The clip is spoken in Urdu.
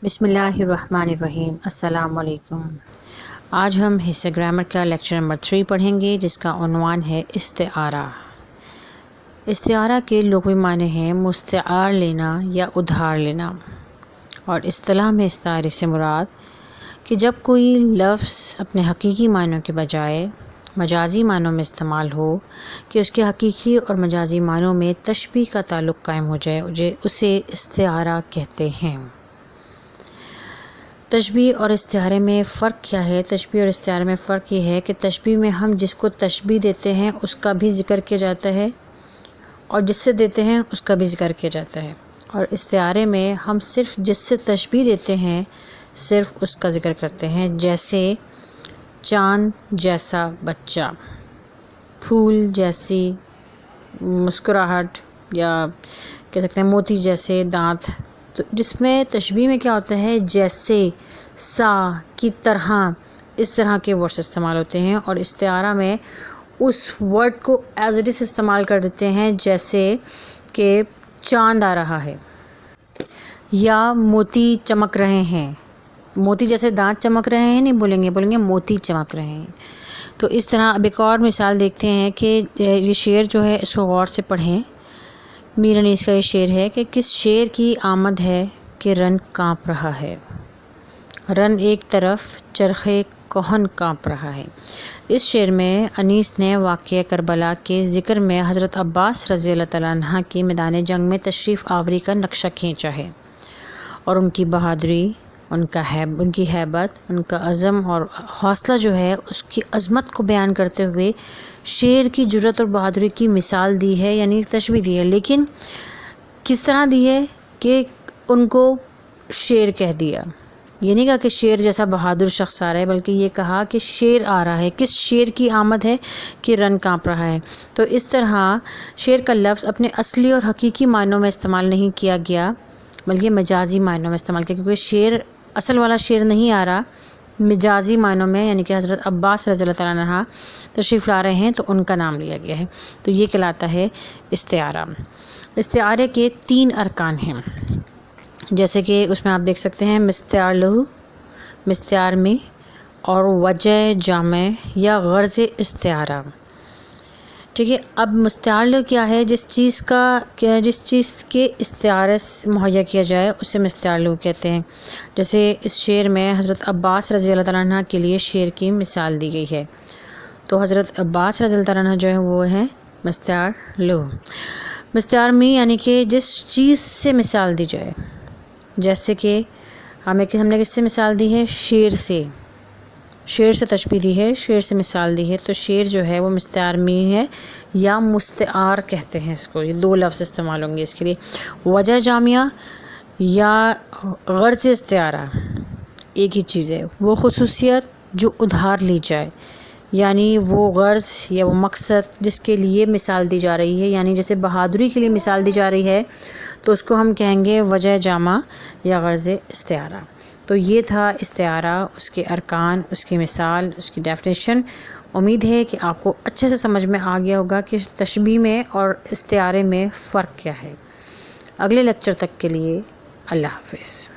بسم اللہ الرحمن الرحیم۔ السلام علیکم۔ آج ہم حصہ گرامر کا لیکچر نمبر 3 پڑھیں گے، جس کا عنوان ہے استعارہ۔ استعارہ کے لغوی معنی ہیں مستعار لینا یا ادھار لینا، اور اصطلاح میں استعارے سے مراد کہ جب کوئی لفظ اپنے حقیقی معنوں کے بجائے مجازی معنوں میں استعمال ہو، کہ اس کے حقیقی اور مجازی معنوں میں تشبیہ کا تعلق قائم ہو جائے، اسے استعارہ کہتے ہیں۔ تشبیہ اور استعارے میں فرق کیا ہے؟ تشبیہ اور استعارے میں فرق یہ ہے کہ تشبیہ میں ہم جس کو تشبیہ دیتے ہیں اس کا بھی ذکر کیا جاتا ہے، اور جس سے دیتے ہیں اس کا بھی ذکر کیا جاتا ہے، اور استعارے میں ہم صرف جس سے تشبیہ دیتے ہیں صرف اس کا ذکر کرتے ہیں، جیسے چاند جیسا بچہ، پھول جیسی مسکراہٹ، یا کہہ سکتے ہیں موتی جیسے دانت۔ تو جس میں تشبیہ میں کیا ہوتا ہے، جیسے، سا، کی طرح، اس طرح کے ورڈز استعمال ہوتے ہیں، اور استعارہ میں اس ورڈ کو ایز اٹ از استعمال کر دیتے ہیں، جیسے کہ چاند آ رہا ہے یا موتی چمک رہے ہیں۔ موتی جیسے دانت چمک رہے ہیں نہیں بولیں گے موتی چمک رہے ہیں۔ تو اس طرح اب ایک اور مثال دیکھتے ہیں کہ یہ شعر جو ہے اس کو غور سے پڑھیں۔ میر انیس کا یہ شعر ہے کہ کس شعر کی آمد ہے کہ رن کانپ رہا ہے، رن ایک طرف چرخے کہن کانپ رہا ہے۔ اس شعر میں انیس نے واقعہ کربلا کے ذکر میں حضرت عباس رضی اللہ تعالیٰ عنہ کی میدان جنگ میں تشریف آوری کا نقشہ کھینچا ہے، اور ان کی بہادری، ان کی ہیبت، ان کا عزم اور حوصلہ جو ہے، اس کی عظمت کو بیان کرتے ہوئے شعر کی جرأت اور بہادری کی مثال دی ہے، یعنی تشبیہ دی ہے۔ لیکن کس طرح دی ہے کہ ان کو شعر کہہ دیا، یہ نہیں کہا کہ شعر جیسا بہادر شخص آ رہا ہے، بلکہ یہ کہا کہ شعر آ رہا ہے۔ کس شعر کی آمد ہے کہ رن کانپ رہا ہے۔ تو اس طرح شعر کا لفظ اپنے اصلی اور حقیقی معنوں میں استعمال نہیں کیا گیا، بلکہ مجازی معنوں میں استعمال کیا، کیونکہ شعر اصل والا شعر نہیں آ رہا، مجازی معنوں میں، یعنی کہ حضرت عباس رضی اللہ تعالیٰ عنہ تشریف لا رہے ہیں تو ان کا نام لیا گیا ہے۔ تو یہ کہلاتا ہے استعارہ۔ استعارے کے 3 ارکان ہیں، جیسے کہ اس میں آپ دیکھ سکتے ہیں مستعار لہو، مستعار میں، اور وجہ جامع یا غرض استعارہ۔ ٹھیک ہے، اب مستعار لہو کیا ہے؟ جس چیز کے استعارے مہیا کیا جائے اسے مستعار لہو کہتے ہیں۔ جیسے اس شعر میں حضرت عباس رضی اللہ تعالیٰ عنہ کے لیے شعر کی مثال دی گئی ہے، تو حضرت عباس رضی اللہ تعالیٰ عنہ جو ہے وہ ہے مستعار لہو۔ مستعار میں یعنی کہ جس چیز سے مثال دی جائے، جیسے کہ ہم نے کس سے مثال دی ہے؟ شعر سے تشبیہ دی ہے، شعر سے مثال دی ہے، تو شعر جو ہے وہ مستعار میں ہے یا مستعار کہتے ہیں اس کو۔ یہ 2 لفظ استعمال ہوں گے اس کے لیے۔ وجہ جامعہ یا غرض استعارہ ایک ہی چیز ہے، وہ خصوصیت جو ادھار لی جائے، یعنی وہ غرض یا وہ مقصد جس کے لیے مثال دی جا رہی ہے، یعنی جیسے بہادری کے لیے مثال دی جا رہی ہے تو اس کو ہم کہیں گے وجہ جامع یا غرض استعارہ۔ تو یہ تھا استعارہ، اس کے ارکان، اس کی مثال، اس کی ڈیفینیشن۔ امید ہے کہ آپ کو اچھے سے سمجھ میں آ گیا ہوگا کہ تشبیہ میں اور استعارے میں فرق کیا ہے۔ اگلے لیکچر تک کے لیے اللہ حافظ۔